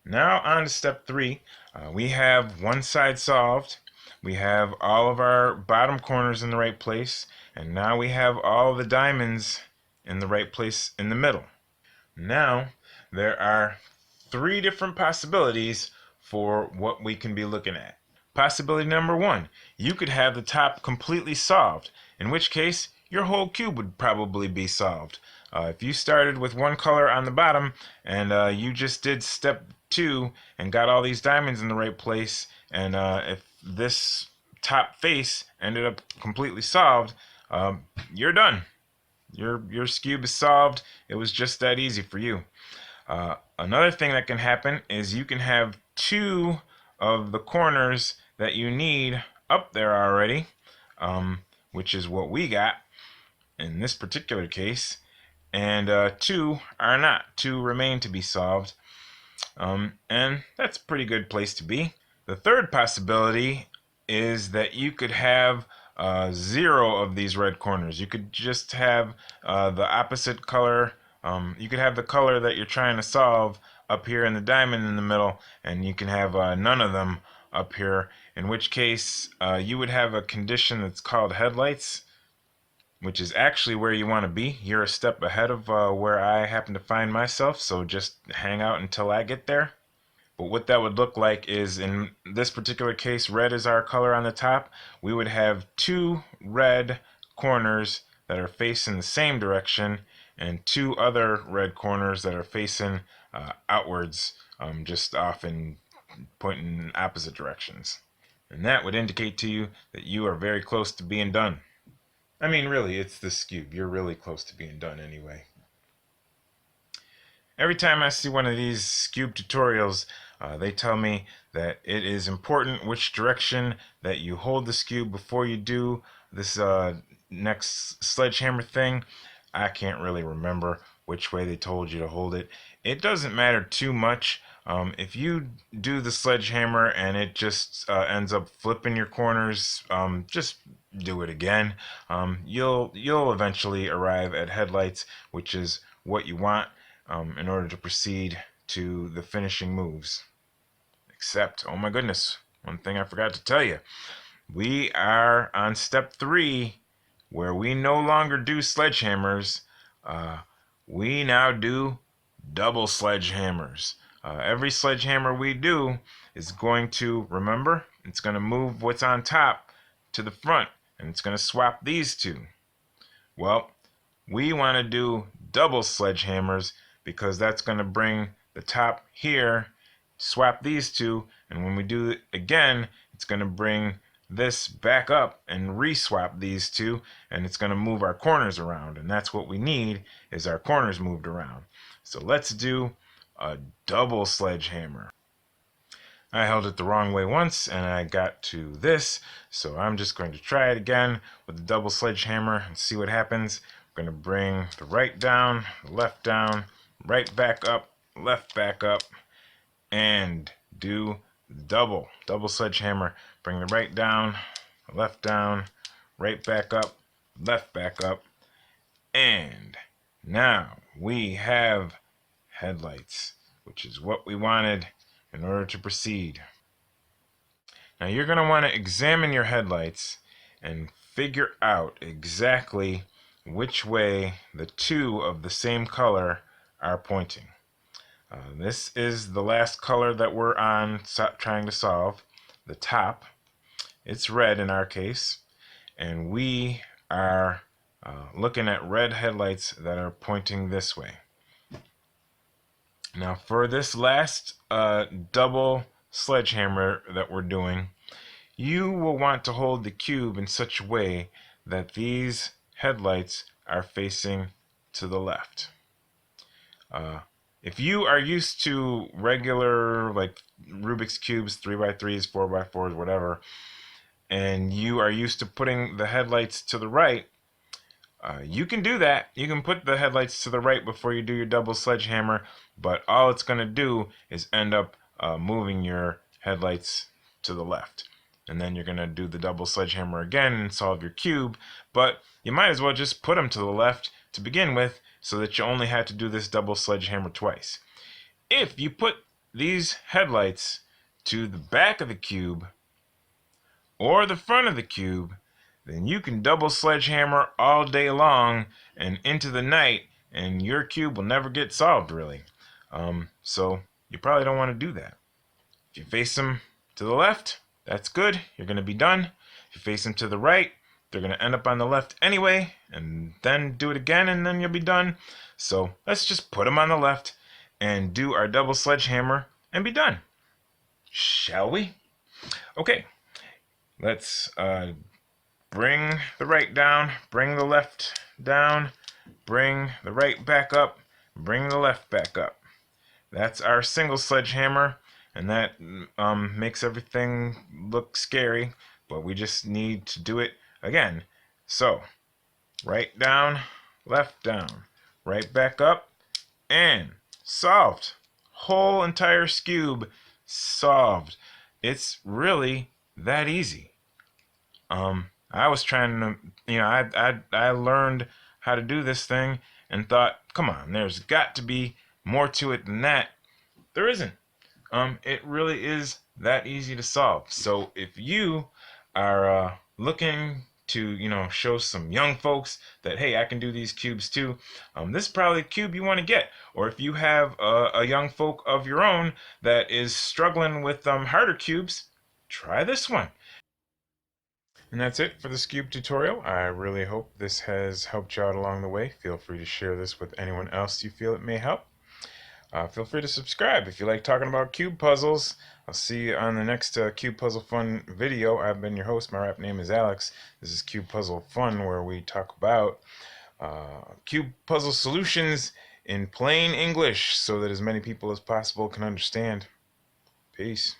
Now on to step 3. We have one side solved. We have all of our bottom corners in the right place. And now we have all the diamonds in the right place in the middle. Now there are 3 different possibilities for what we can be looking at. Possibility number 1, you could have the top completely solved, in which case your whole cube would probably be solved. If you started with one color on the bottom and you just did step 2 and got all these diamonds in the right place, and if this top face ended up completely solved, you're done. Your Skewb is solved. It was just that easy for you. Another thing that can happen is you can have 2 of the corners that you need up there already, which is what we got in this particular case, and 2 are not. 2 remain to be solved, and that's a pretty good place to be. The third possibility is that you could have 0 of these red corners. You could just have the opposite color. You could have the color that you're trying to solve up here in the diamond in the middle, and you can have none of them up here, in which case you would have a condition that's called headlights, which is actually where you want to be. You're a step ahead of where I happen to find myself, so just hang out until I get there. But what that would look like is, in this particular case, red is our color on the top. We would have 2 red corners that are facing the same direction and 2 other red corners that are facing outwards, just off in pointing in opposite directions. And that would indicate to you that you are very close to being done. I mean, really, it's the Skewb. You're really close to being done anyway. Every time I see one of these Skewb tutorials, they tell me that it is important which direction that you hold the Skewb before you do this next sledgehammer thing. I can't really remember which way they told you to hold it. It doesn't matter too much. If you do the sledgehammer and it just ends up flipping your corners, just do it again. You'll eventually arrive at headlights, which is what you want in order to proceed to the finishing moves. Except, oh my goodness, one thing I forgot to tell you. We are on step 3, where we no longer do sledgehammers. We now do double sledgehammers. Every sledgehammer we do is going to, remember, it's going to move what's on top to the front, and it's going to swap these 2. Well, we want to do double sledgehammers because that's going to bring the top here, swap these 2, and when we do it again, it's going to bring this back up and re-swap these 2, and it's going to move our corners around, and that's what we need, is our corners moved around. So let's do a double sledgehammer. I held it the wrong way once and I got to this, so I'm just going to try it again with the double sledgehammer and see what happens. We're going to bring the right down, left down, right back up, left back up, and do the double sledgehammer. Bring the right down, left down, right back up, left back up, and now we have headlights, which is what we wanted in order to proceed. Now you're going to want to examine your headlights and figure out exactly which way the 2 of the same color are pointing. This is the last color that we're on trying to solve, the top. It's red in our case, and we are looking at red headlights that are pointing this way. Now for this last double sledgehammer that we're doing, you will want to hold the cube in such a way that these headlights are facing to the left. If you are used to regular, like Rubik's Cubes, 3x3s, 4x4s, whatever, and you are used to putting the headlights to the right, you can do that. You can put the headlights to the right before you do your double sledgehammer, but all it's going to do is end up moving your headlights to the left. And then you're going to do the double sledgehammer again and solve your cube, but you might as well just put them to the left to begin with so that you only have to do this double sledgehammer twice. If you put these headlights to the back of the cube or the front of the cube, then you can double sledgehammer all day long and into the night, and your cube will never get solved, really. So you probably don't want to do that. If you face them to the left, that's good. You're going to be done. If you face them to the right, they're going to end up on the left anyway, and then do it again, and then you'll be done. So let's just put them on the left and do our double sledgehammer and be done. Shall we? Okay, let's bring the right down, bring the left down, bring the right back up, bring the left back up. That's our single sledgehammer, and that makes everything look scary, but we just need to do it again. So, right down, right back up, and solved. Whole entire Skewb solved. It's really that easy. I was trying to, I learned how to do this thing and thought, come on, there's got to be more to it than that. There isn't. It really is that easy to solve. So if you are looking to, show some young folks that, hey, I can do these cubes too, this is probably a cube you want to get. Or if you have a young folk of your own that is struggling with harder cubes, try this one. And that's it for the Skewb tutorial. I really hope this has helped you out along the way. Feel free to share this with anyone else you feel it may help. Feel free to subscribe if you like talking about cube puzzles. I'll see you on the next Cube Puzzle Fun video. I've been your host. My rap name is Alex. This is Cube Puzzle Fun, where we talk about cube puzzle solutions in plain English so that as many people as possible can understand. Peace.